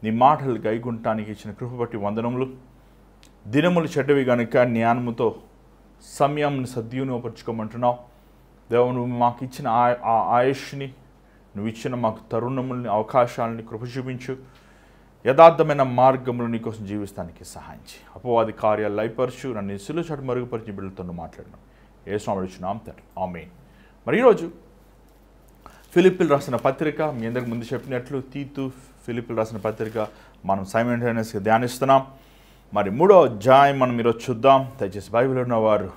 నీ మాటలు గైగుంటానికి ఇచ్చిన కృప బట్టి వందనములు. దినములు చెడ్డవి కనుక జ్ఞానముతో సమయాన్ని సద్వినియోగపరచుకోమంటున్నావు. దేవు, నువ్వు మాకు ఇచ్చిన ఆ ఆయుష్ని, నువ్వు ఇచ్చిన మాకు తరుణముల్ని, అవకాశాలని కృప చూపించు. యథార్థమైన మార్గములు నీకోసం జీవిస్తానికి సహాయం చేయి. అపవాది కార్యాలు లయపరచు. నన్ను సిలువ చాటు మరుగుపరిచి బిడ్డలతో మాట్లాడినాం. యేసు నామమున తండ్రి, ఆమేన్. మరి ఈరోజు ఫిలిప్పీలు రాసిన పత్రిక, మీ అందరికి ముందు చెప్పినట్లు తీతు ఫిలిప్పీలు రాసిన పత్రిక మనం సైమల్టేనియస్గా ధ్యానిస్తున్నాం. మరి 3వ అధ్యాయం మనం ఈరోజు చూద్దాం. దయచేసి బైబిల్ ఉన్నవారు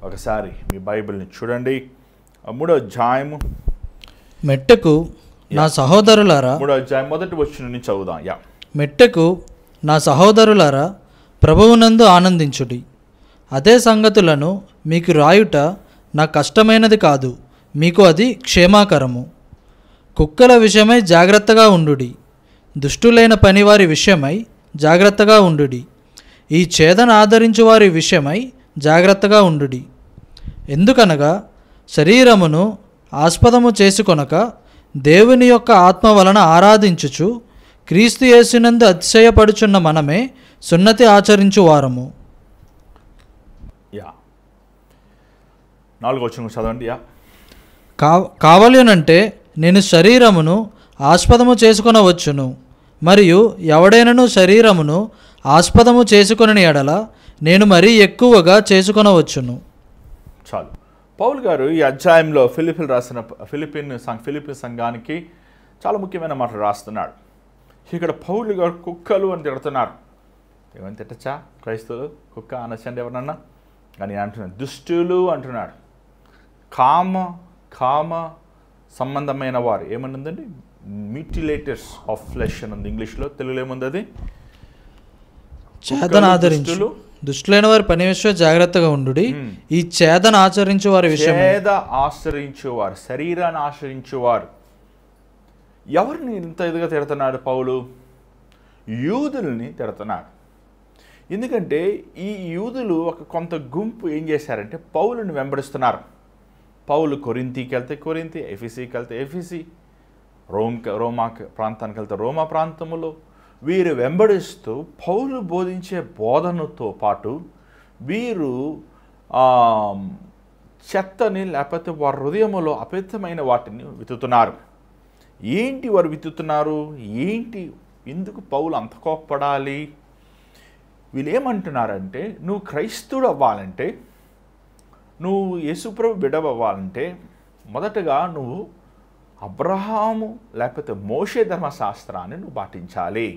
ఒకసారి మీ బైబిల్ని చూడండి. 3వ అధ్యాయము మెట్టకు నా సహోదరులారా, 3వ అధ్యాయం మొదటి వచనం నుంచి చదువుదాం. మెట్టకు నా సహోదరులారా, ప్రభువునందు ఆనందించుడి. అదే సంగతులను మీకు రాయుట నాకు కష్టమైనది కాదు, మీకు అది క్షేమాకరము. కుక్కల విషయమై జాగ్రత్తగా ఉండుడి, దుష్టులైన పనివారి విషయమై జాగ్రత్తగా ఉండుడి, ఈ ఛేదన ఆదరించు వారి విషయమై జాగ్రత్తగా ఉండుడి. ఎందుకనగా శరీరమును ఆస్పదము చేసుకొనక దేవుని యొక్క ఆత్మ వలన ఆరాధించుచు క్రీస్తు యేసునందు అతిశయపడుచున్న మనమే సున్నతి ఆచరించువారము. 4వ వచనం చదవండి. కావలనంటే నేను శరీరమును ఆస్పదము చేసుకొనవచ్చును, మరియు ఎవడైనను శరీరమును ఆస్పదము చేసుకొనని ఎడల నేను మరీ ఎక్కువగా చేసుకొనవచ్చును. చాలు. పౌలు గారు ఈ అధ్యాయంలో ఫిలిప్పీన్ సంఘానికి చాలా ముఖ్యమైన మాటలు రాస్తున్నాడు. ఇక్కడ పౌలు గారు కుక్కలు అని తిడుతున్నారు. ఏమని తిట్టచ్చా క్రైస్తవులు? కుక్క అనొచ్చండి ఎవరన్నా? కానీ అంటున్నాడు దుష్టులు అంటున్నాడు. కామ సంబంధమైన వారు ఏమనుందండి? మిటిలేటర్స్ ఆఫ్ ఫ్లెష్ అని ఉంది ఇంగ్లీష్లో. తెలుగులో ఏముంది అది? చేదన ఆదరించు, దుష్టులైన వారి పని విషయం జాగ్రత్తగా ఉండుడి, ఈ చేదన ఆచరించు వారి విషయం. చేద ఆచరించేవారు, శరీరాన్ని ఆచరించేవారు. ఎవరిని ఇంత ఇదిగా తిడుతున్నాడు పౌలు? యూదుల్ని తిడుతున్నాడు. ఎందుకంటే ఈ యూదులు ఒక కొంత గుంపు ఏం చేశారంటే పౌలుని వెంబడిస్తున్నారు. పౌలు కొరింథీకి వెళ్తే కొరింథీ, ఎఫెసీకి వెళ్తే ఎఫెసీ, రోమా ప్రాంతానికి వెళ్తే రోమా ప్రాంతములో వీరు వెంబడిస్తూ పౌలు బోధించే బోధనతో పాటు వీరు చెత్తని లేకపోతే వారి హృదయంలో అపవిత్రమైన వాటిని విత్తుతున్నారు. ఏంటి వారు విత్తుతున్నారు? ఏంటి, ఎందుకు పౌలు అంత కోప్పడాలి? వీళ్ళు ఏమంటున్నారంటే, నువ్వు క్రైస్తవుడు అవ్వాలంటే, నువ్వు యేసుప్రభు బిడ్డ అవ్వాలంటే మొదటగా నువ్వు అబ్రహాము లేకపోతే మోషే ధర్మశాస్త్రాన్ని నువ్వు పాటించాలి.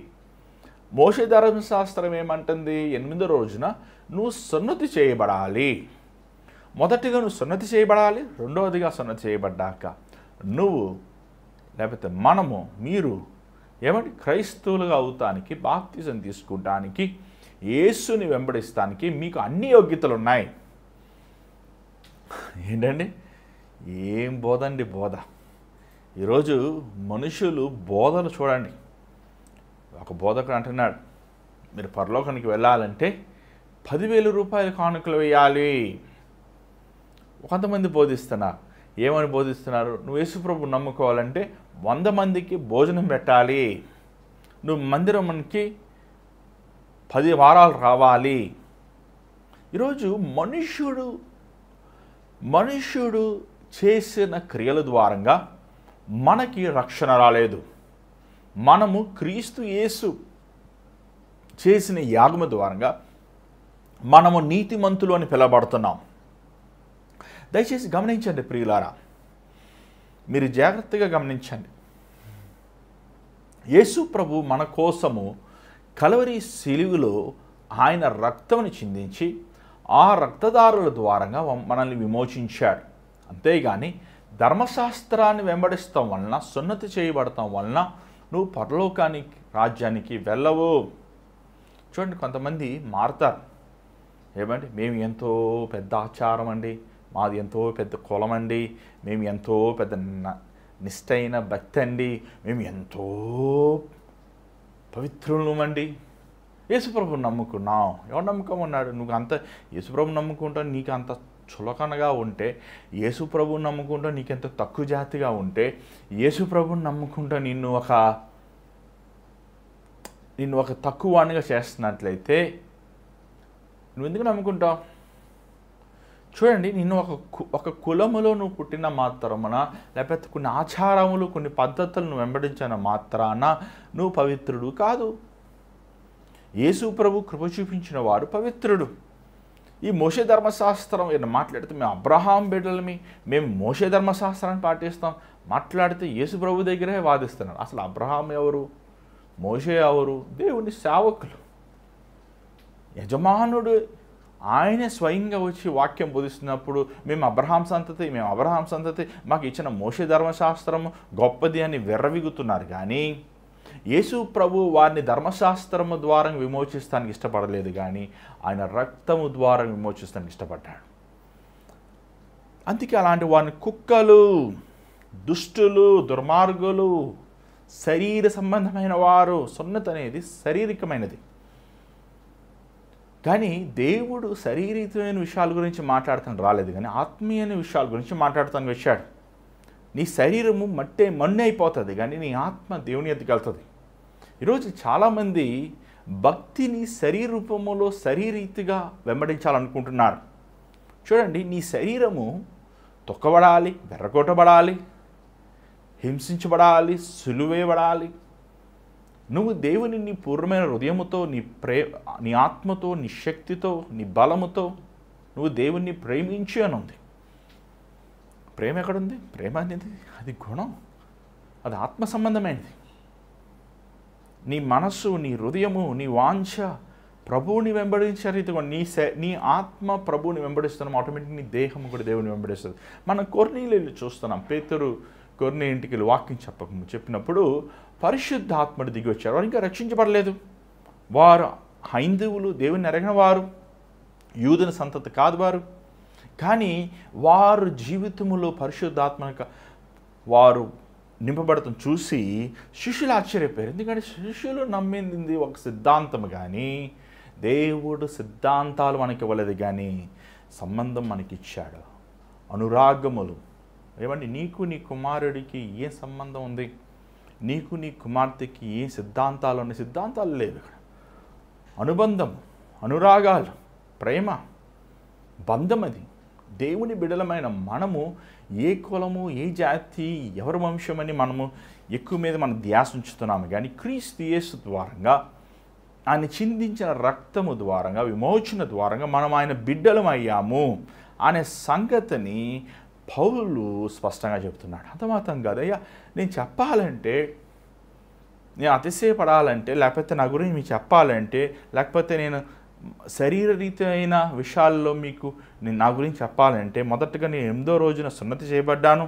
మోషే ధర్మశాస్త్రం ఏమంటుంది? 8వ రోజున నువ్వు సున్నతి చేయబడాలి. మొదటిగా నువ్వు సున్నతి చేయబడాలి. రెండవదిగా సున్నతి చేయబడ్డాక నువ్వు లేకపోతే మీరు ఏమంటే క్రైస్తవులుగా అవుతానికి, బాప్తిజం తీసుకుంటానికి, యేసుని వెంబడిస్తానికి మీకు అన్ని యోగ్యతలు ఉన్నాయి. ఏంటండి? ఏం బోధండి బోధ! ఈరోజు మనుషులు బోధలు చూడండి. ఒక బోధకుడు అంటున్నాడు, మీరు పరలోకానికి వెళ్ళాలంటే 10,000 రూపాయలు కానుకలు వేయాలి. కొంతమంది బోధిస్తున్నారు. ఏమని బోధిస్తున్నారు? నువ్వు యేసుప్రభు నమ్ముకోవాలంటే 100 మందికి భోజనం పెట్టాలి, నువ్వు మందిరానికి 10 వారాలు రావాలి. ఈరోజు మనుష్యుడు చేసిన క్రియల ద్వారంగా మనకి రక్షణ రాలేదు. మనము క్రీస్తు యేసు చేసిన యాగము ద్వారంగా మనము నీతిమంతులు అని పిలవబడుతున్నాం. దయచేసి గమనించండి ప్రియులారా, మీరు జాగ్రత్తగా గమనించండి. యేసు ప్రభు మన కోసము కలవరి సిలువలో ఆయన రక్తముని చిందించి ఆ రక్తదారుల ద్వారంగా మనల్ని విమోచించాడు. అంతేగాని ధర్మశాస్త్రాన్ని వెంబడిస్తాం వలన, సున్నతి చేయబడతాం వలన నువ్వు పరలోకానికి రాజ్యానికి వెళ్ళవు. చూడండి, కొంతమంది మారుతారు. ఏమండి, మేము ఎంతో పెద్ద ఆచారం అండి, మాది ఎంతో పెద్ద కులం అండి, మేము ఎంతో పెద్ద నిష్టైన భక్తి అండి, మేము ఎంతో పవిత్రులమండి. యేసుప్రభుని నమ్ముకున్నాం. ఎవరు నమ్ముకోమన్నాడు? నువ్వు అంత యేసుప్రభుని నమ్ముకుంటా నీకు అంత చులకనగా ఉంటే, యేసుప్రభుని నమ్ముకుంటా నీకెంత తక్కువ జాతిగా ఉంటే, యేసుప్రభుని నమ్ముకుంటా నిన్ను ఒక నిన్ను ఒక తక్కువ వాడిగా చేస్తున్నట్లయితే నువ్వు ఎందుకు నమ్ముకుంటావు? చూడండి, నిన్ను ఒక కులములో నువ్వు పుట్టిన మాత్రమున, లేకపోతే కొన్ని ఆచారములు, కొన్ని పద్ధతులను వెంబడించిన మాత్రాన నువ్వు పవిత్రుడు కాదు. యేసు ప్రభు కృప చూపించిన వాడు పవిత్రుడు. ఈ మోషే ధర్మశాస్త్రం ఏదైనా మాట్లాడితే మేము అబ్రహాం బిడ్డలమి, మేము మోషే ధర్మశాస్త్రాన్ని పాటిస్తాం మాట్లాడితే యేసు ప్రభు దగ్గరే వాదిస్తున్నారు. అసలు అబ్రహాం ఎవరు, మోషే ఎవరు? దేవుని సేవకులు, యజమానుడు. ఆయనే స్వయంగా వచ్చి వాక్యం బోధిస్తున్నప్పుడు మేము అబ్రహాం సంతతి, మాకు ఇచ్చిన మోషే ధర్మశాస్త్రము గొప్పది అని విర్రవిగుతున్నారు. కానీ యేసు ప్రభు వారిని ధర్మశాస్త్రము ద్వారా విమోచిస్తానికి ఇష్టపడలేదు, కానీ ఆయన రక్తము ద్వారా విమోచిస్తానికి ఇష్టపడ్డాడు. అందుకే అలాంటి వారిని కుక్కలు, దుష్టులు, దుర్మార్గులు, శరీర సంబంధమైన వారు. సున్నతి అనేది శారీరకమైనది. కానీ దేవుడు శారీరకమైన విషయాల గురించి మాట్లాడతాను రాలేదు, కానీ ఆత్మీయమైన విషయాల గురించి మాట్లాడతాను వచ్చాడు. నీ శరీరము మన్నే అయిపోతుంది, కానీ నీ ఆత్మ దేవుని ఎద్దుకు వెళ్తుంది. ఈరోజు చాలామంది భక్తిని శరీర రూపంలో శారీరరీతిగా వెంబడించాలనుకుంటున్నారు. చూడండి, నీ శరీరము తొక్కబడాలి, వెర్రగొట్టబడాలి, హింసించబడాలి, సులువేయబడాలి. నువ్వు దేవుని నీ పూర్ణమైన హృదయముతో, నీ ఆత్మతో, నీ శక్తితో, నీ బలముతో నువ్వు దేవుణ్ణి ప్రేమించి అని ఉంది. ప్రేమ ఎక్కడుంది? ప్రేమ అనేది అది గుణం, అది ఆత్మ సంబంధమైనది. నీ మనస్సు, నీ హృదయము, నీ వాంఛ ప్రభువుని వెంబడించే రీతిగా నీ ఆత్మ ప్రభువుని వెంబడిస్తున్నాం, ఆటోమేటిక్ నీ దేహం కూడా దేవుని వెంబడిస్తుంది. మనం కొర్నేలియుని చూస్తున్నాం. పేతురు కొర్నేలి ఇంటికి వెళ్ళి వాక్యం చెప్పినప్పుడు పరిశుద్ధాత్ముడు దిగి వచ్చారు. వారు ఇంకా రక్షించబడలేదు. వారు హైందవులు, దేవుని ఎరగిన వారు, యూదుని సంతతి కాదు వారు. కానీ వారు జీవితంలో పరిశుద్ధాత్మక వారు నింపబడటం చూసి శిష్యులు ఆశ్చర్యపోయారు. ఎందుకంటే శిష్యులు నమ్మింది ఒక సిద్ధాంతం, కానీ దేవుడు సిద్ధాంతాలు మనకి ఇవ్వలేదు, కానీ సంబంధం మనకి ఇచ్చాడు. అనురాగములు. ఏమండి, నీకు నీ కుమారుడికి ఏ సంబంధం ఉంది? నీకు నీ కుమార్తెకి ఏ సిద్ధాంతాలు ఉన్నాయి? సిద్ధాంతాలు లేవు ఇక్కడ. అనుబంధం, అనురాగాలు, ప్రేమ, బంధం. అది దేవుని బిడలమైన మనము ఏ కులము, ఏ జాతి, ఎవరి వంశమని మనము ఎక్కువ మీద మనం ధ్యాస ఉంచుతున్నాము. కానీ క్రీస్తు యేసు ద్వారంగా, ఆయన చిందించిన రక్తము ద్వారంగా, విమోచన ద్వారంగా మనం ఆయన బిడ్డలం అయ్యాము అనే సంగతిని పౌలు స్పష్టంగా చెబుతున్నాడు. అంతమాత్రం కాదయ్యా, నేను చెప్పాలంటే, నేను అతిశయపడాలంటే, లేకపోతే నా గురించి మీకు చెప్పాలంటే, లేకపోతే నేను శరీరరీతి అయిన విషయాల్లో మీకు నా గురించి చెప్పాలంటే, మొదటగా నేను 8వ రోజున సున్నతి చేయబడ్డాను,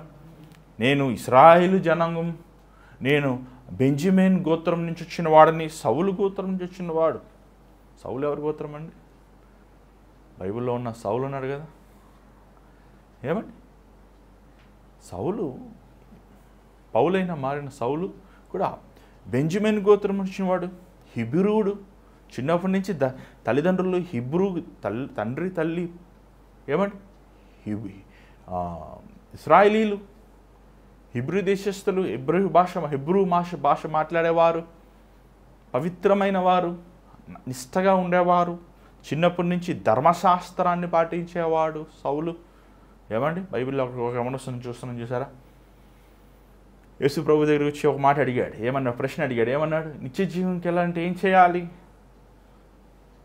నేను ఇశ్రాయేలు జనాంగం, నేను బెంజమిన్ గోత్రం నుంచి వచ్చిన వాడిని, సౌలు గోత్రం నుంచి వచ్చిన వాడు. సౌలు ఎవరి గోత్రం అండి? బైబిల్లో ఉన్న సౌలు ఉన్నాడు కదా. ఏమండి, సౌలు పౌలైన మారిన సౌలు కూడా బెంజమిన్ గోత్రం వచ్చిన వాడు, హిబ్రూడు. చిన్నప్పటి నుంచి తల్లిదండ్రులు హిబ్రూ, తండ్రి తల్లి ఏమండి ఇశ్రాయేలీలు, హిబ్రూ దేశస్థులు, హిబ్రూ భాష మాట్లాడేవారు, పవిత్రమైన వారు, నిష్టగా ఉండేవారు, చిన్నప్పటి నుంచి ధర్మశాస్త్రాన్ని పాటించేవాడు సౌలు. ఏమండి, బైబిల్లో ఒక గమనిస్తున్నాం, చూస్తున్నాం చూసారా? యేసు ప్రభు దగ్గర వచ్చి ఒక మాట అడిగాడు. ప్రశ్న అడిగాడు. ఏమన్నాడు? నిత్య జీవంకి వెళ్ళాలంటే ఏం చేయాలి?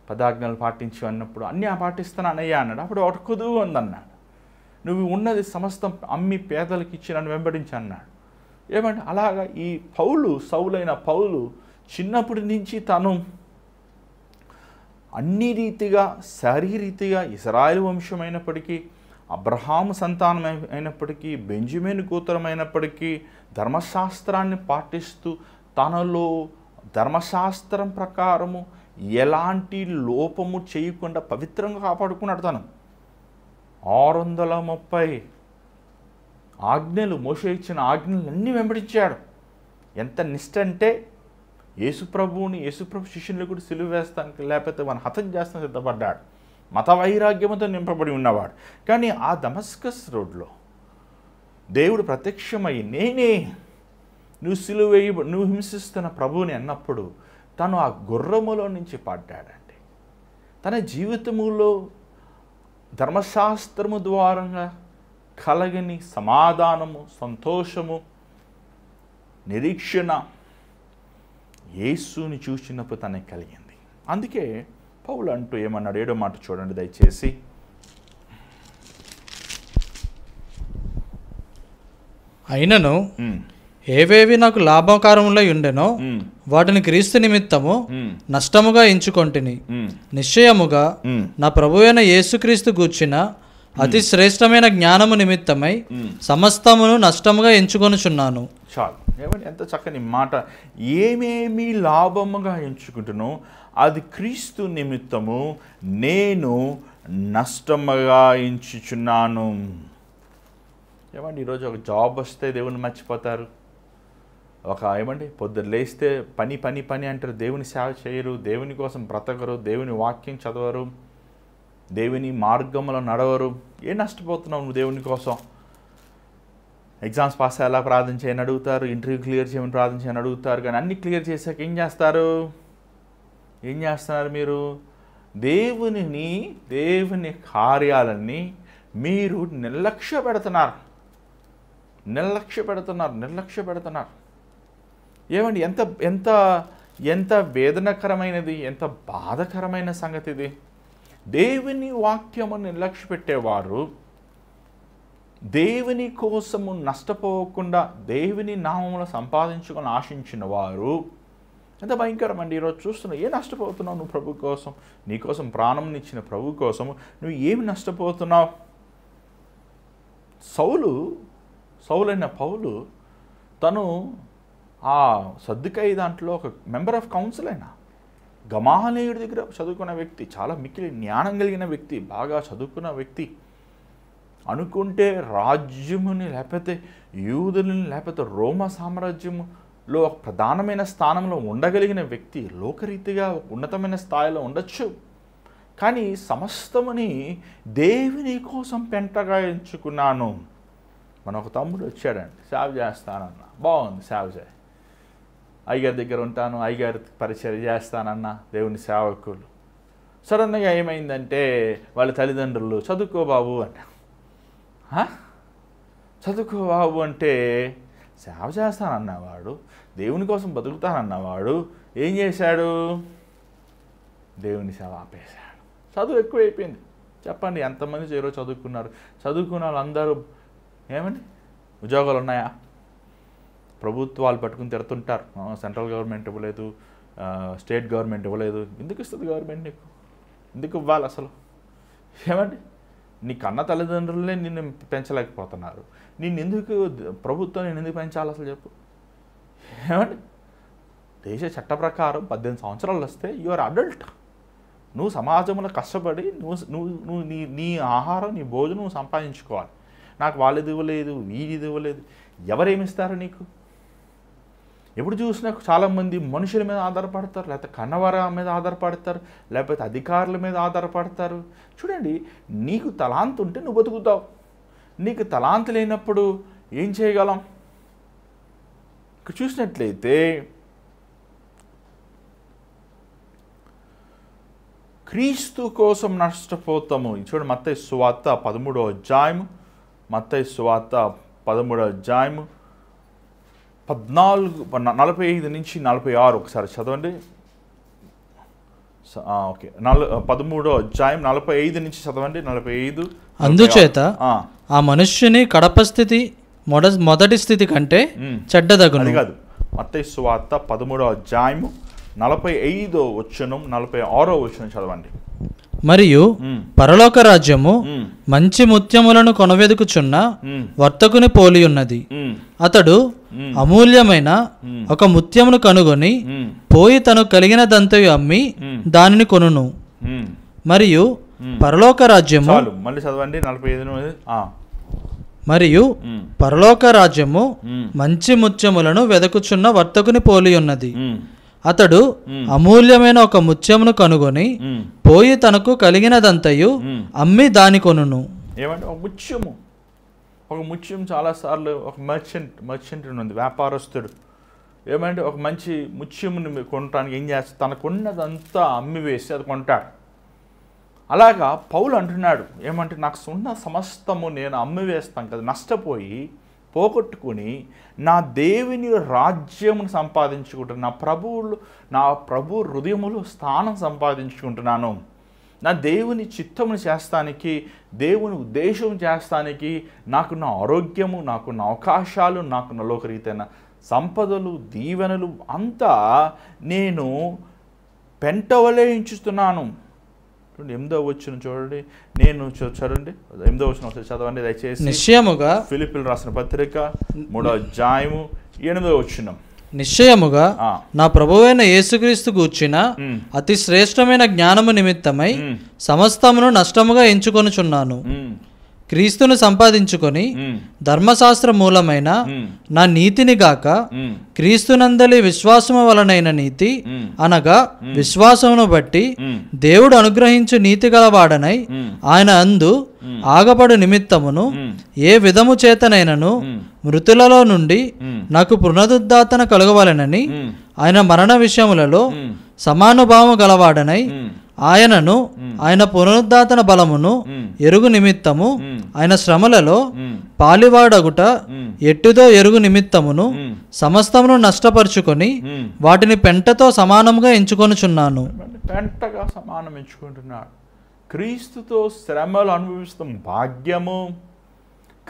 10 ఆజ్ఞలు పాటించు అన్నప్పుడు అన్నీ పాటిస్తున్నానయ్యా అన్నాడు. అప్పుడు ఒకటి కుదువు ఉందన్నాడు. నువ్వు ఉన్నది సమస్తం అమ్మి పేదలకు ఇచ్చి నన్ను వెంబడించి అన్నాడు. ఏమంటే అలాగా ఈ సౌలైన పౌలు చిన్నప్పటి నుంచి తను అన్ని రీతిగా శారీరీతిగా ఇశ్రాయేలు వంశమైనప్పటికీ, అబ్రహాము సంతానం అయినప్పటికీ, బెంజమిన్ గోత్రం అయినప్పటికీ ధర్మశాస్త్రాన్ని పాటిస్తూ తనలో ధర్మశాస్త్రం ప్రకారము ఎలాంటి లోపము చేయకుండా పవిత్రంగా కాపాడుకున్నాడు. తను 630 ఆజ్ఞలు, మోషే ఇచ్చిన ఆజ్ఞలు అన్నీ వెంబడించాడు. ఎంత నిష్ట అంటే యేసుప్రభు శిష్యులు కూడా సిలువ వేస్తానికి, లేకపోతే మన హతం చేస్తానికి సిద్ధపడ్డాడు. మత వైరాగ్యముతో నింపబడి ఉన్నవాడు. కానీ ఆ దమస్కస్ రోడ్లో దేవుడు ప్రత్యక్షమై, నేనే నువ్వు సిలువ నువ్వు హింసిస్తున్న ప్రభువుని అన్నప్పుడు తను ఆ గుర్రములో నుంచి పడ్డాడండి. తన జీవితములో ధర్మశాస్త్రము ద్వారా కలగని సమాధానము, సంతోషము, నిరీక్షణ యేసుని చూసినప్పుడు తనకి కలిగింది. అందుకే పౌలు అంటూ ఏమన్నాడు, 7వ మాట చూడండి దయచేసి. అయినను ఏవేవి నాకు లాభకరములై ఉండెనో వాటిని క్రీస్తు నిమిత్తము నష్టముగా ఎంచుకొంటిని. నిశ్చయముగా నా ప్రభువైన యేసుక్రీస్తు గూర్చిన అతి శ్రేష్టమైన జ్ఞానము నిమిత్తమై సమస్తమును నష్టముగా ఎంచుకొనుచున్నాను. చాలు. ఏమండి ఎంత చక్కని మాట. ఏమేమి లాభముగా ఎంచుకుంటున్నాను అది క్రీస్తు నిమిత్తము నేను నష్టముగా ఎంచుచున్నాను. ఏమండి ఈరోజు ఒక జాబ్ వస్తే దేవుని మర్చిపోతారు. ఏమండి పొద్దున్న లేస్తే పని పని పని అంటారు, దేవుని సేవ చేయరు, దేవుని కోసం బ్రతకరు, దేవుని వాక్యం చదవరు, దేవుని మార్గంలో నడవరు. ఏం నష్టపోతున్నావు నువ్వు దేవుని కోసం? ఎగ్జామ్స్ పాస్ అయ్యేలా ప్రార్థన చేయని అడుగుతారు, ఇంటర్వ్యూ క్లియర్ చేయమని ప్రార్థన చేయని అడుగుతారు. కానీ అన్ని క్లియర్ చేశాక ఏం చేస్తున్నారు మీరు? దేవుని కార్యాలన్నీ మీరు నిర్లక్ష్య పెడుతున్నారు. ఏమండి ఎంత ఎంత ఎంత వేదనకరమైనది, ఎంత బాధకరమైన సంగతి ఇది. దేవుని వాక్యము నిర్లక్ష్య పెట్టేవారు, దేవుని కోసము నష్టపోకుండా దేవుని నామములో సంపాదించుకొని ఆశించిన వారు ఎంత భయంకరం అండి. ఈరోజు చూస్తున్నావు, ఏం నష్టపోతున్నావు నువ్వు ప్రభు కోసం? నీకోసం ప్రాణం ఇచ్చిన ప్రభు కోసము నువ్వు ఏమి నష్టపోతున్నావు? సౌలైన పౌలు తను ఆ సద్దుకాయి దాంట్లో ఒక మెంబర్ ఆఫ్ కౌన్సిల్ అయినా, గమాలీయుడి దగ్గర చదువుకున్న వ్యక్తి, చాలా మిక్కిలి జ్ఞానం కలిగిన వ్యక్తి, బాగా చదువుకున్న వ్యక్తి, అనుకుంటే రాజ్యముని లేకపోతే యూదులని లేకపోతే రోమ సామ్రాజ్యములో ఒక ప్రధానమైన స్థానంలో ఉండగలిగిన వ్యక్తి, లోకరీతిగా ఉన్నతమైన స్థాయిలో ఉండొచ్చు. కానీ సమస్తముని దేవుని కోసం పెంటగా ఎంచుకున్నాను. మన ఒక తమ్ముడు వచ్చాడండి, సేవ చేస్తానన్న, బాగుంది సేవ చేయి, అయ్యగారి దగ్గర ఉంటాను, అయ్యగారి పరిచర్య చేస్తానన్న దేవుని సేవకులు. సడన్గా ఏమైందంటే వాళ్ళ తల్లిదండ్రులు చదువుకో బాబు అంటే సేవ చేస్తానన్నవాడు, దేవుని కోసం బతుకుతానన్నవాడు ఏం చేశాడు? దేవుని సేవ ఆపేశాడు. చదువు ఎక్కువైపోయింది. చెప్పండి ఎంతమంది ఈరోజు చదువుకున్నారు? చదువుకున్న వాళ్ళందరూ ఏమండి ఉద్యోగాలు ఉన్నాయా? ప్రభుత్వాలు పట్టుకుని తిడుతుంటారు, సెంట్రల్ గవర్నమెంట్ ఇవ్వలేదు, స్టేట్ గవర్నమెంట్ ఇవ్వలేదు. ఎందుకు ఇస్తుంది గవర్నమెంట్ నీకు? ఎందుకు ఇవ్వాలి అసలు? ఏమండి నీ కన్న తల్లిదండ్రులనే నిన్ను పెంచలేకపోతున్నారు, ప్రభుత్వం నేను ఎందుకు పెంచాలి అసలు చెప్పు? ఏమండి దేశ చట్ట ప్రకారం 18 సంవత్సరాలు వస్తే యు ఆర్ అడల్ట్. నువ్వు సమాజంలో కష్టపడి నువ్వు నీ ఆహారం, నీ భోజనం నువ్వు సంపాదించుకోవాలి. నాకు వాళ్ళది ఇవ్వలేదు, వీడిది ఇవ్వలేదు, ఎవరేమిస్తారు నీకు? ఎప్పుడు చూసినా చాలామంది మనుషుల మీద ఆధారపడతారు, లేకపోతే కన్నవర మీద ఆధారపడతారు, లేకపోతే అధికారుల మీద ఆధారపడతారు. చూడండి, నీకు తలాంతు ఉంటే నువ్వు బతుకుతావు. నీకు తలాంతు లేనప్పుడు ఏం చేయగలం? ఇక్కడ చూసినట్లయితే క్రీస్తు కోసం నష్టపోతాము. చూడండి మత్తయి సువార్త 13వ అధ్యాయము, మత్తయి సువార్త 13వ అధ్యాయము 45 నుంచి 46 ఒకసారి చదవండి. ఓకే, 13వ అధ్యాయం 45 నుంచి చదవండి. 45. అందుచేత ఆ మనుష్యుని కడప స్థితి మొదటి స్థితి కంటే చెడ్డదగును. కాదు, మత్తయి సువార్త 13వ అధ్యాయము 45వ వచనం 46వ వచనం చదవండి. మరియు పరలోక రాజ్యము మంచి ముత్యములను కొనవెదుకుచున్న వర్తకుని పోలి ఉన్నది. అతడు అమూల్యమైన ఒక ముత్యమును కనుగొని పోయి తను కలిగినదంతయు అమ్మి దానిని కొనును. మరియు పరలోక రాజ్యము మళ్ళీ చదవండి 45. మరియు పరలోక రాజ్యము మంచి ముత్యములను వెదకుచున్న వర్తకుని పోలి ఉన్నది. అతడు అమూల్యమైన ఒక ముత్యమును కనుగొని పోయి తనకు కలిగినదంతయు అమ్మి దాని కొనును. ఏమంటే ఒక ముత్యం చాలాసార్లు ఒక మర్చెంట్ ఉంది, వ్యాపారస్తుడు ఏమంటే ఒక మంచి ముత్యముని కొనడానికి ఏం చేస్తాడు, తనకున్నదంతా అమ్మివేసి అది కొంటాడు. అలాగా పౌలు అంటున్నాడు ఏమంటే, నాకు ఉన్న సమస్తము నేను అమ్మివేస్తాను కదా, నష్టపోయి పోగొట్టుకుని నా దేవుని రాజ్యమును సంపాదించుకుంటున్నాను, నా ప్రభు హృదయములో స్థానం సంపాదించుకుంటున్నాను, నా దేవుని చిత్తమును చేస్తానికి, దేవుని ఉద్దేశం చేస్తానికి నాకున్న ఆరోగ్యము, నాకున్న అవకాశాలు, నాకున్న లోకరీతైన సంపదలు, దీవెనలు అంతా నేను పెంటవలే ఎంచుతున్నాను. 8వ వచనం చూడండి, నేను చదవండి 8వ వచనం చదవండి దయచేసి. నిశ్చయముగా ఫిలిప్పీయులు రాసిన పత్రిక 3వ అధ్యాయము 8వ వచనం. నిశ్చయముగా నా ప్రభువైన యేసుక్రీస్తు గూర్చిన అతి శ్రేష్టమైన జ్ఞానము నిమిత్తమై సమస్తమును నష్టముగా ఎంచుకొనుచున్నాను. క్రీస్తును సంపాదించుకొని ధర్మశాస్త్ర మూలమైన నా నీతిని గాక క్రీస్తునందలి విశ్వాసము వలనైన నీతి అనగా విశ్వాసమును బట్టి దేవుడు అనుగ్రహించు నీతి గలవాడనై ఆయన అందు ఆగబడు నిమిత్తమును ఏ విధము చేతనైనను మృతులలో నుండి నాకు పునరుద్ధారణ కలగవలెనని ఆయన మరణ విషయములలో సమానుభావము గలవాడనై ఆయనను ఆయన పునరుద్ధారణ బలమును ఎరుగు నిమిత్తము ఆయన శ్రమలలో పాలివాడగుట ఎట్టిదో ఎరుగు నిమిత్తమును సమస్తమును నష్టపరుచుకొని వాటిని పెంటతో సమానముగా ఎంచుకొనుచున్నాను. పెంటగా సమానం ఎంచుకుంటున్నాడు. క్రీస్తుతో శ్రమలు అనుభవిస్తాం భాగ్యము,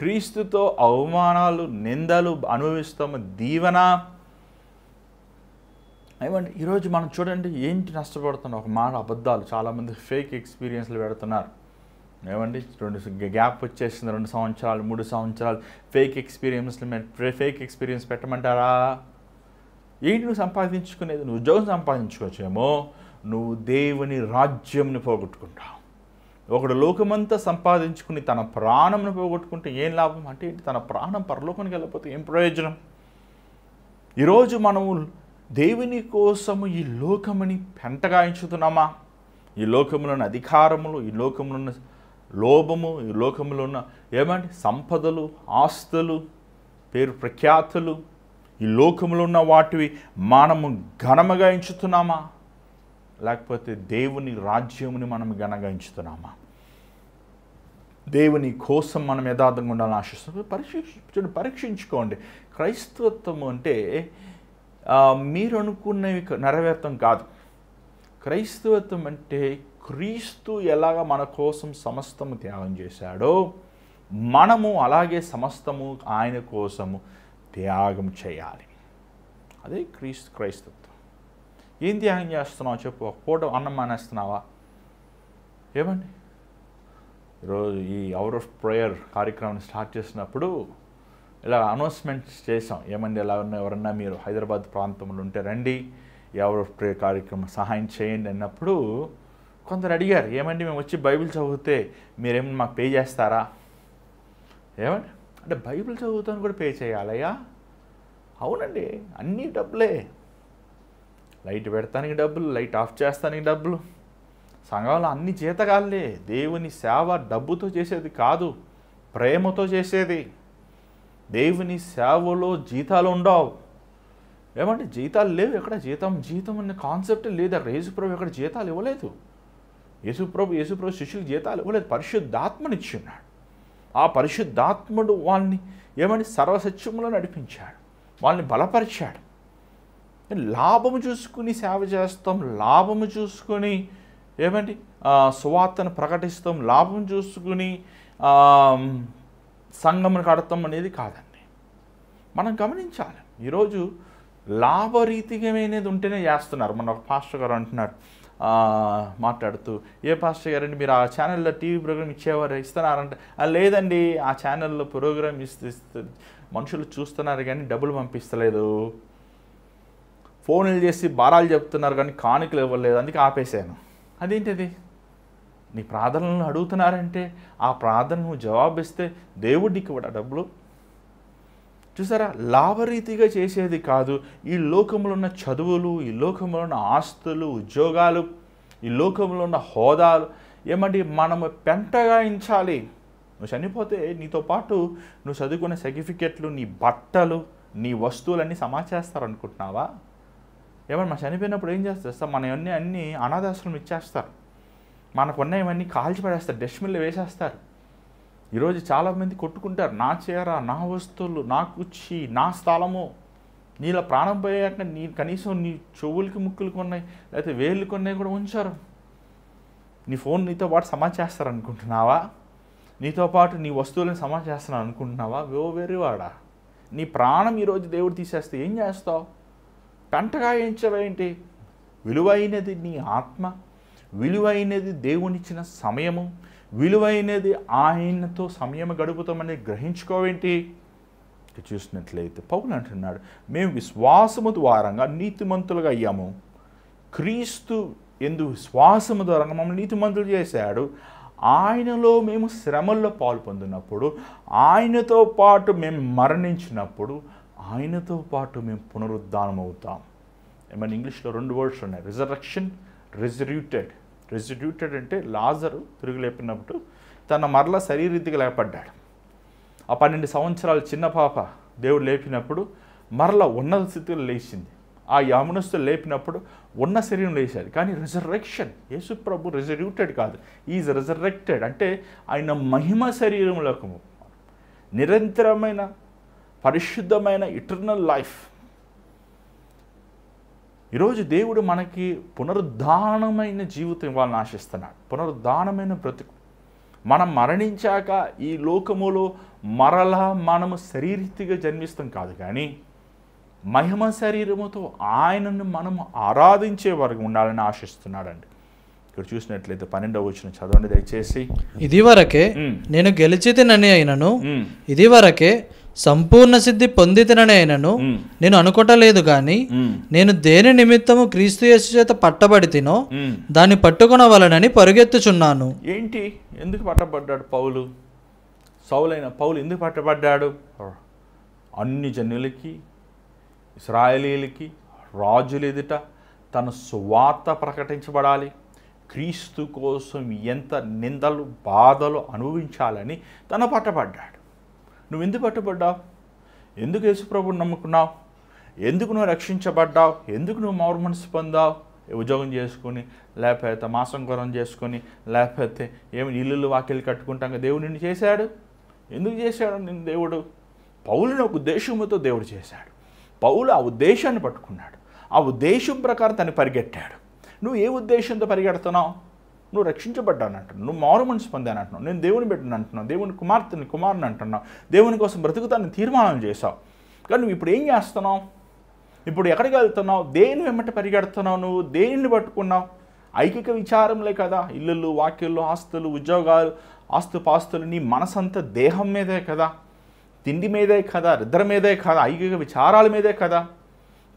క్రీస్తుతో అవమానాలు నిందలు అనుభవిస్తాము దీవెన. ఏమంటే ఈరోజు మనం చూడండి ఏంటి నష్టపడుతున్నాం, ఒక మాట అబద్ధాలు, చాలామంది ఫేక్ ఎక్స్పీరియన్స్లు పెడుతున్నారు. ఏమండి గ్యాప్ వచ్చేసింది 2 సంవత్సరాలు 3 సంవత్సరాలు ఫేక్ ఎక్స్పీరియన్స్ పెట్టమంటారా? ఏంటి నువ్వు సంపాదించుకునేది? నువ్వు ఉద్యోగం సంపాదించుకోవచ్చేమో, నువ్వు దేవుని రాజ్యంని పోగొట్టుకుంటావు. ఒకడు లోకమంతా సంపాదించుకుని తన ప్రాణంను పోగొట్టుకుంటే ఏం లాభం? అంటే తన ప్రాణం పరలోకానికి వెళ్ళకపోతే ఏం ప్రయోజనం? ఈరోజు మనము దేవుని కోసము ఈ లోకముని పెంటగా ఎంచుతున్నామా? ఈ లోకములో ఉన్న అధికారములు, ఈ లోకములో ఉన్న లోభము, ఈ లోకములో ఉన్న ఏమంటే సంపదలు, ఆస్తులు, పేరు ప్రఖ్యాతులు, ఈ లోకములో ఉన్న వాటివి మనము ఘనముగా ఎంచుతున్నామా? లేకపోతే దేవుని రాజ్యముని మనం ఘనంగా ఎంచుతున్నామా? దేవుని కోసం మనం యథార్థంగా ఉండాలని ఆశిస్తున్నాం. పరీక్షించుకోండి. క్రైస్తవత్వం అంటే మీరు అనుకున్నవి నెరవేర్తం కాదు. క్రైస్తవత్వం అంటే క్రీస్తు ఎలాగ మన కోసం సమస్తము త్యాగం చేశాడో మనము అలాగే సమస్తము ఆయన కోసము త్యాగం చేయాలి. అదే క్రైస్తవత్వం. ఏం త్యాగం చేస్తున్నావు చెప్పు? ఒక పూట అన్నం మానేస్తున్నావా? ఏమండి ఈరోజు ఈ అవర్ ఆఫ్ ప్రేయర్ కార్యక్రమాన్ని స్టార్ట్ చేసినప్పుడు ఇలా అనౌన్స్మెంట్స్ చేసాం. ఏమండి ఎలా ఉన్న ఎవరన్నా మీరు హైదరాబాద్ ప్రాంతంలో ఉంటే రండి, ఈ అవర్ ఆఫ్ ప్రేయర్ కార్యక్రమం సహాయం చేయండి అన్నప్పుడు కొందరు అడిగారు, ఏమండి మేము వచ్చి బైబిల్ చదివితే మీరేమన్నా మాకు పే చేస్తారా? ఏమండి అంటే బైబిల్ చదువుతాను కూడా పే చేయాలయ్యా? అవునండి, అన్నీ డబ్బులే. లైట్ పెడతానికి డబ్బులు, లైట్ ఆఫ్ చేస్తానికి డబ్బులు. సంఘంలో అన్ని జీతగాళ్ళే. దేవుని సేవ డబ్బుతో చేసేది కాదు, ప్రేమతో చేసేది. దేవుని సేవలో జీతాలు ఉండవు. ఏమంటే జీతాలు లేవు. ఎక్కడ జీతం అనే కాన్సెప్ట్ లేదు. అక్కడ యేసుప్రభు ఎక్కడ జీతాలు ఇవ్వలేదు. యేసుప్రభు శిష్యులకు జీతాలు ఇవ్వలేదు. పరిశుద్ధాత్మనిచ్చున్నాడు. ఆ పరిశుద్ధాత్ముడు వాళ్ళని ఏమంటే సర్వసత్యములో నడిపించాడు, వాళ్ళని బలపరిచాడు. లాభము చూసుకుని సేవ చేస్తాం, లాభము చూసుకొని ఏమండి సువార్తను ప్రకటిస్తాం, లాభం చూసుకుని సంఘమును కడతాం అనేది కాదండి. మనం గమనించాలి. ఈరోజు లాభరీతిగానేది ఉంటేనే చేస్తున్నారు. మన ఒక పాస్టర్ గారు అంటున్నారు మాట్లాడుతూ, ఏ పాస్టర్ గారండి మీరు ఆ ఛానల్లో టీవీ ప్రోగ్రామ్ ఇస్తున్నారంటే, లేదండి ఆ ఛానల్లో ప్రోగ్రామ్ ఇస్తే మనుషులు చూస్తున్నారు కానీ డబ్బులు పంపిస్తలేదు, ఫోన్లు చేసి భారాలు చెప్తున్నారు కానీ కానుకలు ఇవ్వలేదు, అందుకే ఆపేశాను. అదేంటిది? నీ ప్రార్థనలను అడుగుతున్నారంటే ఆ ప్రార్థన నువ్వు జవాబిస్తే దేవుడికి ఇవ్వడా డబ్బులు? చూసారా, లాభరీతిగా చేసేది కాదు. ఈ లోకంలో ఉన్న చదువులు, ఈ లోకంలో ఉన్న ఆస్తులు, ఉద్యోగాలు, ఈ లోకంలో ఉన్న హోదాలు ఏమంటే మనము పెంటగా ఎంచాలి. నువ్వు చనిపోతే నీతో పాటు నువ్వు చదువుకునే సర్టిఫికెట్లు, నీ బట్టలు, నీ వస్తువులన్నీ సమాచేస్తారు అనుకుంటున్నావా? ఏమన్నా చనిపోయినప్పుడు ఏం చేస్తారు? మన అన్నీ అనాథాశ్రమం ఇచ్చేస్తారు. మనకున్నవన్నీ కాల్చి పడేస్తారు, డస్ట్బిన్లో వేసేస్తారు. ఈరోజు చాలామంది కొట్టుకుంటారు, నా చీర, నా వస్తువులు, నా కుర్చీ, నా స్థలము. నీలో ప్రాణం పోయాక కనీసం నీ చెవులకి ముక్కులకి ఉన్నాయి, లేకపోతే వేళ్ళకి ఉన్నాయి కూడా ఉంచారు. నీ ఫోన్ నీతో పాటు సమాచేస్తారు అనుకుంటున్నావా? నీతో పాటు నీ వస్తువులను సమాచేస్తాను అనుకుంటున్నావా? వేరేవాడా, నీ ప్రాణం ఈరోజు దేవుడు తీసేస్తే ఏం చేస్తావు? కంటగా ఏంటి? విలువైనది నీ ఆత్మ, విలువైనది దేవునిచ్చిన సమయము, విలువైనది ఆయనతో సమయం గడుపుతామని గ్రహించుకోవేంటి? చూసినట్లయితే పౌలు అంటున్నాడు, మేము విశ్వాసము ద్వారంగా నీతిమంతులుగా అయ్యాము. క్రీస్తు ఎందు విశ్వాసము ద్వారా మమ్మల్ని నీతిమంతులు చేశాడు. ఆయనలో మేము శ్రమల్లో పాలు పొందినప్పుడు, ఆయనతో పాటు మేము మరణించినప్పుడు, ఆయనతో పాటు మేము పునరుద్ధానం అవుతాం. ఏమన్నా ఇంగ్లీష్లో 2 వర్డ్స్ ఉన్నాయి, రిజరక్షన్, రెజర్యూటెడ్. రెజర్యూటెడ్ అంటే లాజరు తిరిగి లేపినప్పుడు తన మరల శరీరీతిగా లేపడ్డాడు. ఆ 12 సంవత్సరాల చిన్న పాప దేవుడు లేపినప్పుడు మరల ఉన్నత స్థితిలో లేచింది. ఆ యమునస్తులు లేపినప్పుడు ఉన్న శరీరం లేచాడు. కానీ రిజర్రెక్షన్, యేసు ప్రభు రెజర్యూటెడ్ కాదు, ఈజ్ రిజర్రెక్టెడ్. అంటే ఆయన మహిమ శరీరంలోకి నిరంతరమైన పరిశుద్ధమైన ఇటర్నల్ లైఫ్. ఈరోజు దేవుడు మనకి పునరుద్ధానమైన జీవితం ఇవ్వాలని ఆశిస్తున్నాడు, పునరుద్ధానమైన బ్రతుకు. మనం మరణించాక ఈ లోకములో మరలా మనము శరీరీతిగా జన్మిస్తాం కాదు, కానీ మహిమ శరీరముతో ఆయనను మనము ఆరాధించే వరకు ఉండాలని ఆశిస్తున్నాడండి. ఇక్కడ చూసినట్లయితే 12వ వచనం చదవండి దయచేసి. ఇదివరకే నేను గెలిచితినని అయినను, ఇదివరకే సంపూర్ణ సిద్ధి పొందితినని అయినను నేను అనుకోవటలేదు గాని, నేను దేని నిమిత్తము క్రీస్తు యేసు చేత పట్టబడి తినో దాన్ని పట్టుకొనవలనని పరుగెత్తుచున్నాను. ఏంటి, ఎందుకు పట్టబడ్డాడు పౌలు? సౌలైన పౌలు ఎందుకు పట్టబడ్డాడు? అన్ని జనులకి, ఇశ్రాయేలీలకి, రాజుల ఎదుట తన సువార్త ప్రకటించబడాలి. క్రీస్తు కోసం ఎంత నిందలు బాధలు అనుభవించాలని తను పట్టబడ్డాడు. నువ్వు ఎందుకు పట్టబడ్డావు? ఎందుకు యేసుప్రభుని నమ్ముకున్నావు? ఎందుకు నువ్వు రక్షించబడ్డావు? ఎందుకు నువ్వు మారు మనసు పొందావు? ఉద్యోగం చేసుకొని, లేకపోతే మాసంకరం చేసుకొని, లేకపోతే ఏమి ఇల్లు వాకిలు కట్టుకుంటాక దేవుడు నిన్ను చేశాడు? ఎందుకు చేశాడు నిన్ను దేవుడు? పౌలుని ఒక ఉద్దేశంతో దేవుడు చేశాడు. పౌలు ఆ ఉద్దేశాన్ని పట్టుకున్నాడు, ఆ ఉద్దేశం ప్రకారం తను పరిగెట్టాడు. నువ్వు ఏ ఉద్దేశంతో పరిగెడుతున్నావు? నువ్వు రక్షించబడ్డాను అంటున్నావు, నువ్వు మారు మనసు పొందాను అంటున్నావు, నేను దేవుని బిడ్డను అంటున్నావు, దేవుని కుమార్తెని అంటున్నావు, దేవుని కోసం బ్రతుకుతాన్ని తీర్మానం చేసావు. కానీ నువ్వు ఇప్పుడు ఏం చేస్తున్నావు? ఇప్పుడు ఎక్కడికి వెళ్తున్నావు? దేని వెంబట పరిగెడుతున్నావు? నువ్వు దేనిని పట్టుకున్నావు? ఐకిక విచారంలే కదా, ఇల్లులు, వాక్యులు, ఆస్తులు, ఉద్యోగాలు, ఆస్తుపాస్తులు, నీ మనసంతా దేహం మీదే కదా, తిండి మీదే కదా, నిద్ర మీదే కదా, ఐకిక విచారాల మీదే కదా.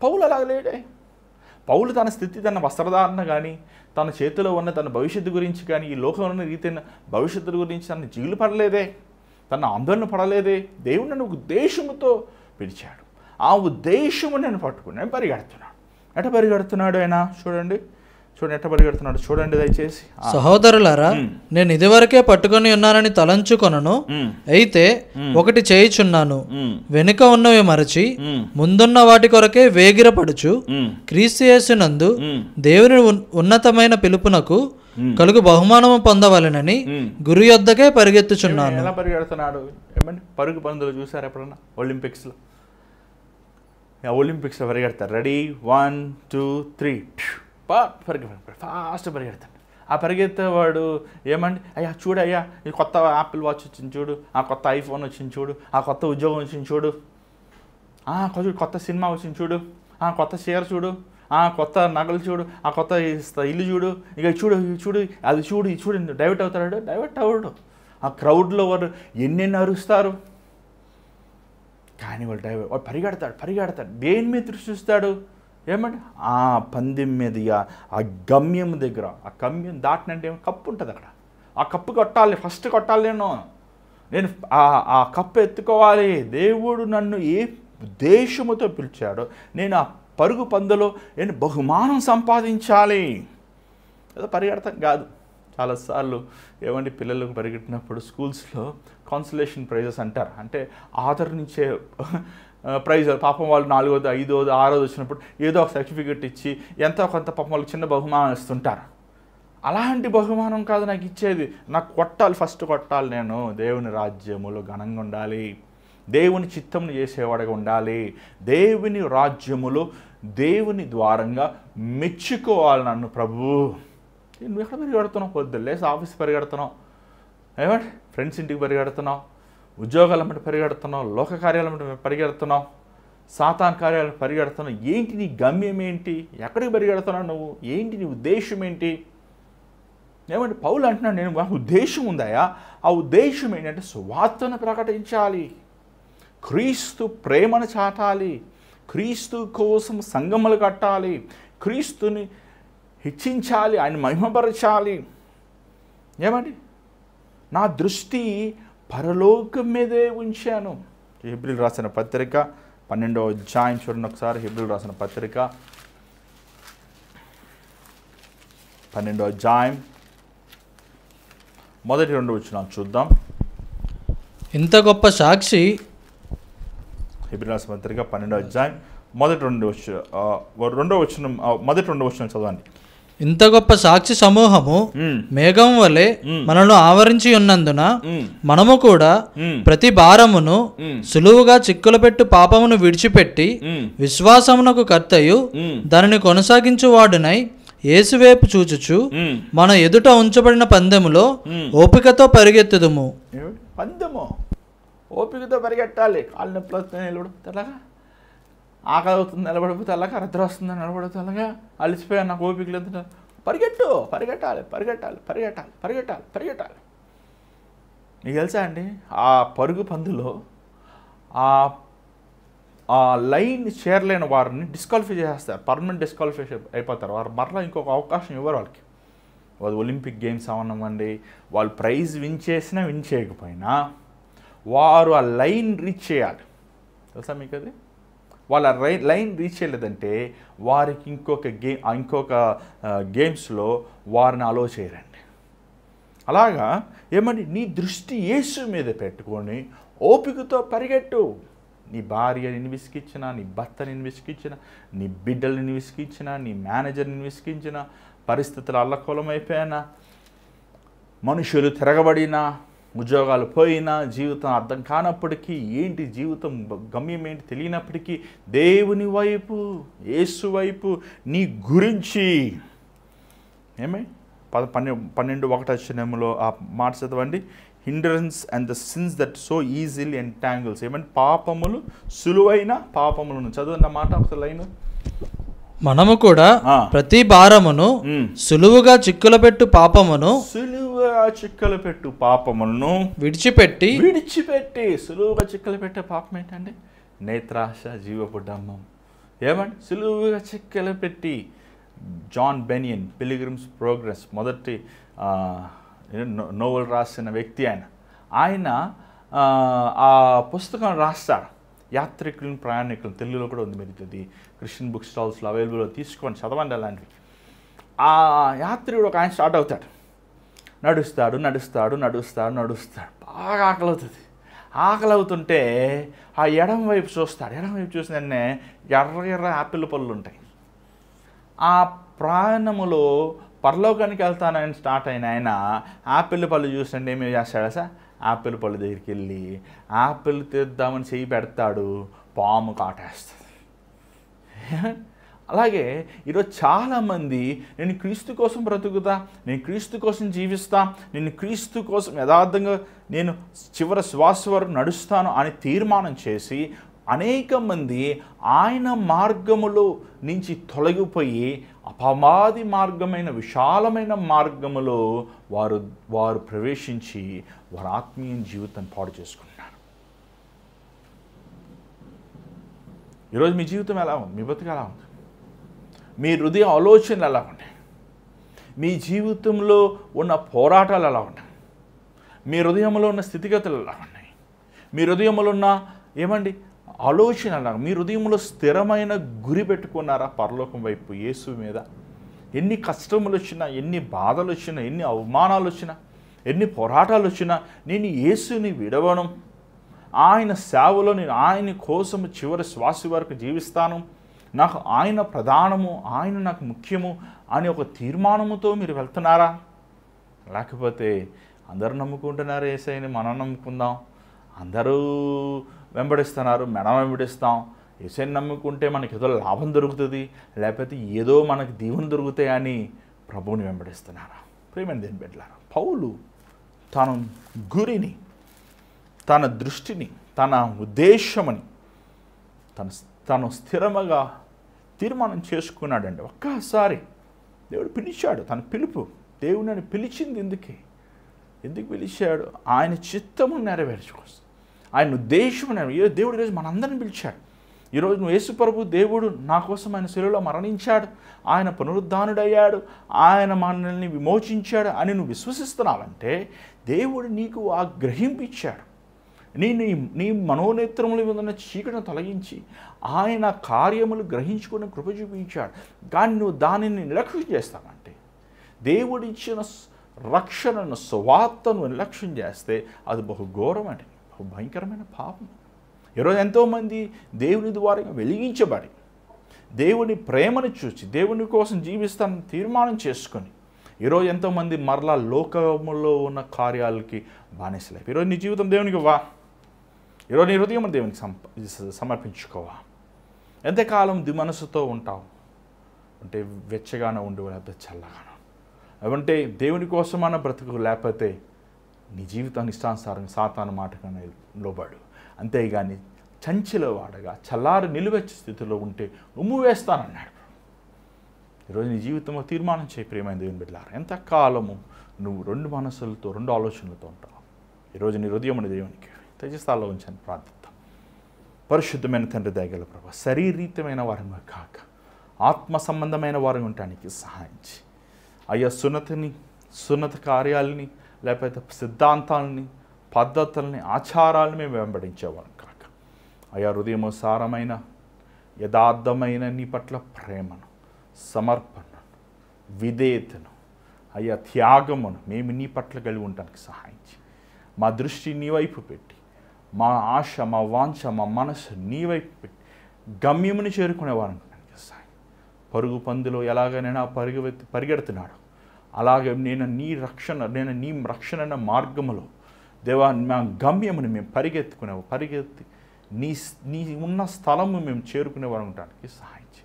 పౌలు అలాగ లేడే. పౌలు తన స్థితి, తన వస్త్రధారణ కానీ, తన చేతిలో ఉన్న తన భవిష్యత్తు గురించి కానీ, ఈ లోకంలో ఉన్న రీతిన భవిష్యత్తు గురించి తన జిగులు పడలేదే, తన ఆందోళన పడలేదే. దేవుడు నన్ను ఉద్దేశముతో పిలిచాడు. ఆ ఉద్దేశము నేను పట్టుకుని నేను పరిగెడుతున్నాడు. ఎట పరిగెడుతున్నాడు ఆయన? చూడండి ఎట్ట పరిగెడుతున్నాడు చూడండి దయచేసి. సహోదరులారా, నేను ఇదివరకే పట్టుకొని ఉన్నానని తలంచుకొనను, అయితే ఒకటి చేయుచున్నాను, వెనుక ఉన్నవి మరచి ముందున్న వాటి కొరకే వేగిరపడుచు క్రీస్తు యేసునందు దేవుని ఉన్నతమైన పిలుపునకు కలుగు బహుమానము పొందవలెనని గురు యొద్దకే పరిగెత్తుచున్నాను. ఎలా పరిగెడుతున్నాడు? ఏమండి, పరుగు పందులు చూసారు ఎప్పుడన్నా? ఒలింపిక్స్లో పరిగెడతారు. Ready 1 2 3 fast పరిగెడతాడు. ఆ పరిగెత్తేవాడు ఏమండి, అయ్యా చూడయ్యా, ఈ కొత్త యాపిల్ వాచ్ వచ్చింది చూడు, ఆ కొత్త ఐఫోన్ వచ్చింది చూడు, ఆ కొత్త ఉద్యోగం వచ్చింది చూడు, కొత్త సినిమా వచ్చింది చూడు, ఆ కొత్త చీర చూడు, ఆ కొత్త నగలు చూడు, ఆ కొత్త ఇల్లు చూడు, ఇక చూడు అది చూడు డైవర్ట్ అవుతాడు. ఆ క్రౌడ్లో వాడు ఎన్నెన్ని అరుస్తారు, కానీ వాడు పరిగెడతాడు. దేని మీద దృష్టి చూస్తాడు? ఏమంటే ఆ పందెం మీద, ఆ గమ్యం దగ్గర. ఆ గమ్యం దాటినంటే కప్పు ఉంటుంది అక్కడ. ఆ కప్పు ఫస్ట్ కొట్టాలి. నేను ఆ కప్పు ఎత్తుకోవాలి. దేవుడు నన్ను ఏ ఉద్దేశముతో పిలిచాడో నేను ఆ పరుగు పందులో నేను బహుమానం సంపాదించాలి. ఏదో పరిగెడతాం కాదు. చాలాసార్లు ఏమంటే పిల్లలకు పరిగెట్టినప్పుడు స్కూల్స్లో కాన్సలేషన్ ప్రైజెస్ అంటారు, అంటే ఆదరణించే ప్రైజ్, పాపం వాళ్ళు 4వ, 5వ, 6వ వచ్చినప్పుడు ఏదో ఒక సర్టిఫికెట్ ఇచ్చి ఎంతో కొంత పాపం వాళ్ళకి చిన్న బహుమానం ఇస్తుంటారు. అలాంటి బహుమానం కాదు నాకు ఇచ్చేది. నాకు కొట్టాలి, ఫస్ట్ కొట్టాలి, నేను దేవుని రాజ్యములో ఘనంగా ఉండాలి, దేవుని చిత్తమును చేసేవాడిగా ఉండాలి, దేవుని రాజ్యములో దేవుని ద్వారంగా మెచ్చుకోవాలి నన్ను ప్రభు. నువ్వు ఎక్కడ పరిగెడుతున్నావు? పొద్దులేసి ఆఫీస్ పరిగెడుతున్నావు, ఏమంటే ఫ్రెండ్స్ ఇంటికి పరిగెడుతున్నావు, ఉద్యోగాల మట్టి పరిగెడుతున్నావు, లోక కార్యాల మట్టి పరిగెడుతున్నావు, సాతాన్ కార్యాలను పరిగెడుతున్నావు. ఏంటి నీ గమ్యం ఏంటి? ఎక్కడికి పరిగెడుతున్నావు నువ్వు? ఏంటి నీ ఉద్దేశం ఏంటి? ఏమంటే పౌలు అంటున్నాడు, నేను నాకు ఉద్దేశం ఉందాయా? ఆ ఉద్దేశం ఏంటంటే సువార్తను ప్రకటించాలి, క్రీస్తు ప్రేమను చాటాలి, క్రీస్తు కోసం సంఘములు కట్టాలి, క్రీస్తుని హెచ్చించాలి, ఆయన మహిమపరచాలి. ఏమండి నా దృష్టి పరలోకం మీదే ఉంచాను. హెబ్రీయులకు రాసిన పత్రిక 12వ అధ్యాయం చూడండి ఒకసారి. హెబ్రీయులకు రాసిన పత్రిక 12వ అధ్యాయం మొదటి 2 వచనాలు చూద్దాం. ఇంత గొప్ప సాక్షి, హెబ్రీయులకు రాసిన పత్రిక 12వ అధ్యాయం మొదటి 2 వచనం, మొదటి 2 వచనం చదవండి. ఇంత గొప్ప సాక్షి సమూహము మేఘం వలె మనను ఆవరించి ఉన్నందున మనము కూడా ప్రతి భారమును సులువుగా చిక్కులు పెట్టు పాపమును విడిచిపెట్టి విశ్వాసమునకు కర్తయు దానిని కొనసాగించువాడునై యేసువైపు చూచుచు మన ఎదుట ఉంచబడిన పందెములో ఓపికతో పరిగెత్తుదుము. పందెము ఓపికతో పరిగెట్టాలి. కాళ్ళు నొప్పులు వస్తుంది నిలబడిపోతే అలాగా, ఆకలి అవుతుంది నిలబడిపోతే అలాగా, నిద్ర వస్తుంది నిలబడిపోతే అలాగా, అలసిపోయాను నాకు ఓపిక లేదు, పరిగెట్టు, పరిగెట్టాలి, పరిగెట్టాలి, పరిగెట్టాలి, పరిగెట్టాలి, పరిగెట్టాలి. నీకు తెలుసా అండి, ఆ పరుగు పందులో ఆ లైన్ చేరలేని వారిని డిస్క్వాలిఫై చేసేస్తారు, పర్మనెంట్ డిస్క్వాలిఫై అయిపోతారు. వారు మరలా ఇంకొక అవకాశం ఇవ్వరు వాళ్ళకి. వాళ్ళు ఒలింపిక్ గేమ్స్ అవనవ్వండి, వాళ్ళు ప్రైజ్ విన్ చేసినా విన్ చేయకపోయినా వారు ఆ లైన్ రీచ్ చేయాలి. తెలుసా మీకు అది? వాళ్ళ లైన్ రీచ్ చేయలేదంటే వారికి ఇంకొక గేమ్స్లో వారిని అలో చేయరండి. అలాగా ఏమండి, నీ దృష్టి యేసు మీద పెట్టుకొని ఓపికతో పరిగెట్టు. నీ భార్యని విసికించిన, నీ భర్తని విసికించిన, నీ బిడ్డలని విసికించిన, నీ మేనేజర్ని విసికించిన, పరిస్థితులు అల్లకూలమైపోయినా, మనుషులు తిరగబడినా, ఉద్యోగాలు పోయినా, జీవితం అర్థం కానప్పటికీ, ఏంటి జీవితం గమ్యం ఏంటి తెలియనప్పటికీ దేవుని వైపు, యేసు వైపు నీ గురించి 12:1 ఆ మాట చదవండి. Hindrance and the sins that so easily entangles. ఏమంటే పాపములు సులువైన పాపములను. చదవండి ఆ మాట ఒక లైన్. మనము కూడా ప్రతి భారమును సులువుగా చిక్కుల పెట్టు పాపమును విడిచిపెట్టి సులువుగా చిక్కులు పెట్టే పాపం ఏంటండి? నేత్రాశ, జీవపు డంబం. ఏమండి సులువుగా చిక్కులు పెట్టి. జాన్ బెనియన్ పిలిగ్రిమ్స్ ప్రోగ్రెస్ మొదటి నోవెల్ రాసిన వ్యక్తి ఆయన ఆ పుస్తకం రాస్తారు. యాత్రికులను, ప్రయాణికులను, తెలుగులో కూడా ఉంది, మీరు ఇది క్రిస్టియన్ బుక్ స్టాల్స్లో అవైలబుల్లో తీసుకొని చదవండి అలాంటివి. ఆ యాత్రికుడు ఒక ఆయన స్టార్ట్ అవుతాడు, నడుస్తాడు నడుస్తాడు నడుస్తాడు నడుస్తాడు, బాగా ఆకలి అవుతుంది. ఆకలి అవుతుంటే ఆ ఎడం వైపు చూస్తాడు. ఎడం వైపు చూసిన వెంటనే ఎర్ర ఎర్ర యాపిల్ పళ్ళు ఉంటాయి. ఆ ప్రయాణములో పరలోకానికి వెళ్తానని స్టార్ట్ అయిన ఆయన యాపిల్ పళ్ళు చూస్తుంటే ఏమేమి చేస్తాడా సార్? యాపిల్ పళ్ళు దగ్గరికి వెళ్ళి యాపిల్ తీద్దామని చెయ్యి పెడతాడు, పాము కాటేస్తుంది. అలాగే ఈరోజు చాలామంది నేను క్రీస్తు కోసం బ్రతుకుతా, నేను క్రీస్తు కోసం జీవిస్తా, నేను క్రీస్తు కోసం యథార్థంగా నేను చివరి శ్వాస వరకు నడుస్తాను అని తీర్మానం చేసి అనేక మంది ఆయన మార్గములో నుంచి తొలగిపోయి అపవాది మార్గమైన విశాలమైన మార్గములో వారు ప్రవేశించి వారి ఆత్మీయ జీవితాన్ని పాడు చేసుకుంటున్నారు. ఈరోజు మీ జీవితం ఎలా ఉంది? మీ బతుకు ఎలా ఉంది? మీ హృదయ ఆలోచనలు ఎలా ఉన్నాయి? మీ జీవితంలో ఉన్న పోరాటాలు ఎలా ఉన్నాయి? మీ హృదయంలో ఉన్న స్థితిగతులు ఎలా ఉన్నాయి? మీ హృదయంలో ఉన్న ఏమండి ఆలోచన ఎలా? మీ హృదయంలో స్థిరమైన గురి పెట్టుకున్నారా పరలోకం వైపు, యేసు మీద? ఎన్ని కష్టములు వచ్చినా, ఎన్ని బాధలు వచ్చినా, ఎన్ని అవమానాలు వచ్చినా, ఎన్ని పోరాటాలు వచ్చినా నేను యేసుని విడవను, ఆయన సేవలో నేను ఆయన కోసం చివరి శ్వాస వరకు జీవిస్తాను, నాకు ఆయన ప్రధానము, ఆయన నాకు ముఖ్యము అని ఒక తీర్మానముతో మీరు వెళ్తున్నారా? లేకపోతే అందరూ నమ్ముకుంటున్నారు యేసయ్యని, మనం నమ్ముకుందాం, అందరూ వెంబడిస్తున్నారు, మనం వెంబడిస్తాం, యేసయ్యని నమ్ముకుంటే మనకి ఏదో లాభం దొరుకుతుంది, లేకపోతే ఏదో మనకి దీవెన దొరుకుతాయి అని ప్రభువుని వెంబడిస్తున్నారా? ప్రియమైన దేని బిడ్డలారా, పౌలు తన గురిని, తన దృష్టిని, తన ఉద్దేశమని తను స్థిరముగా తీర్మానం చేసుకున్నాడండి. ఒక్కసారి దేవుడు పిలిచాడు. తన పిలుపు, దేవుని పిలిచింది ఎందుకు పిలిచాడు? ఆయన చిత్తము నెరవేర్చుకోసం, ఆయన ఉద్దేశం దేవుడు ఈరోజు మనందరిని పిలిచాడు. ఈరోజు నువ్వు యేసు ప్రభు దేవుడు నా కోసం ఆయన శిలువలో మరణించాడు, ఆయన పునరుద్ధానుడయ్యాడు, ఆయన మనల్ని విమోచించాడు అని నువ్వు విశ్వసిస్తున్నావంటే దేవుడు నీకు ఆ గ్రహింపు ఇచ్చాడు. నీ మనోనేత్రముల ఉన్న చీకటిని తొలగించి ఆయన కార్యములు గ్రహించుకుని కృప చూపించాడు. కానీ నువ్వు దానిని నిర్లక్ష్యం చేస్తావంటే, దేవుడిచ్చిన రక్షణను, సువార్తను నిర్లక్ష్యం చేస్తే అది బహు ఘోరమండి, బహు భయంకరమైన పాపం. ఈరోజు ఎంతోమంది దేవుని ద్వారా వెలిగించబడి, దేవుని ప్రేమను చూసి, దేవుని కోసం జీవిస్తానని తీర్మానం చేసుకొని, ఈరోజు ఎంతోమంది మరలా లోకములో ఉన్న కార్యాలకి బానిసలే. ఈరోజు నీ జీవితం దేవునికి ఈరోజు నీ హృదయం దేవునికి సమర్పించుకోవా. ఎంతకాలం మనసుతో ఉంటావు అంటే వెచ్చగానే ఉండు, లేకపోతే చల్లగానే అంటే దేవుని కోసమన్న బ్రతుకు, లేకపోతే నీ జీవితాన్ని ఇష్టానుసారంగా సాతాను మాటగానే లోబడు. అంతేగాని చంచలవాడగా చల్లారి నిలువెచ్చే స్థితిలో ఉంటే ఉమ్ము వేస్తానన్నాడు. ఈరోజు నీ జీవితంలో తీర్మానం చేయి ప్రియమైన దేవుని బిడ్డలారా. ఎంతకాలము నువ్వు రెండు మనసులతో, రెండు ఆలోచనలతో ఉంటావు? ఈరోజు నీ హృదయం దేవునికి తెజస్థాల్లో ఉంచని ప్రార్థిద్దాం. పరిశుద్ధమైన తండ్రి దయగల ప్రభా, శరీరీతమైన వారిని కాక ఆత్మ సంబంధమైన వారిని ఉండటానికి సహాయించి, అయ్యా సున్నత కార్యాలని, లేకపోతే సిద్ధాంతాలని, పద్ధతుల్ని, ఆచారాలను మేము వెంబడించేవాళ్ళం కాక, అయ్యా హృదయసారమైన యథార్థమైన నీ పట్ల ప్రేమను, సమర్పణను, విధేయతను, అయ్యా త్యాగమును మేము నీ పట్ల కలిగి ఉండటానికి సహాయించి, మా దృష్టి నీ వైపు పెట్టి, మా ఆశ, మా వాంఛ, మా మనసు నీ వైపు పెట్టి గమ్యముని చేరుకునేవారు ఉండటానికి సహాయం. పరుగు పందులో ఎలాగైనా పరిగెడుతున్నాడు, అలాగే నేను నీ రక్షణ మార్గములో దేవా మా గమ్యముని మేము పరిగెత్తి నీ ఉన్న స్థలము మేము చేరుకునేవారు ఉండటానికి సహాయించి,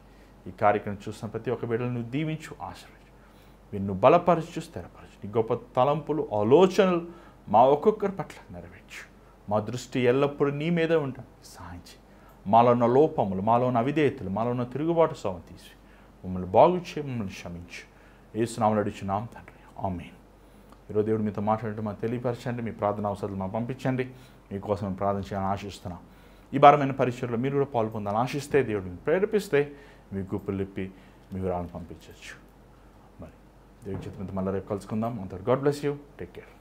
ఈ కార్యక్రమం చూసిన ప్రతి ఒక్క బిడ్డలను నువ్వు దీవించు, ఆశీర్వదించు, నిన్ను బలపరచు, స్థిరపరచు. నీ గొప్ప తలంపులు, ఆలోచనలు మా ఒక్కొక్కరి పట్ల నెరవేర్చు. మా దృష్టి ఎల్లప్పుడూ నీ మీదే ఉండటానికి సహాయించి, మాలో ఉన్న లోపములు, మాలో ఉన్న అవిధేయతలు, మాలో ఉన్న తిరుగుబాటు సవం తీసి మమ్మల్ని బాగు చేయి, మమ్మల్ని క్షమించు. యేసునామములో అడుగుచున్నాం తండ్రి, ఆమేన్. ఈరోజు దేవుడు మీతో మాట్లాడటం మాకు తెలియపరచండి. మీ ప్రార్థన అవసరాలు మాకు పంపించండి. మీకోసం మేము ప్రార్థన చేయాలని ఆశిస్తున్నాం. ఈ భారమైన పరిచయంలో మీరు కూడా పాల్పొందాలని ఆశిస్తే, దేవుడు మీకు ప్రేరేపిస్తే మీ గుప్పులు లిప్పి మీ వివరాలను పంపించవచ్చు. మరి దేవుడి చేతి మీద మళ్ళీ రేపు కలుసుకుందాం. అంత God bless you. Take care.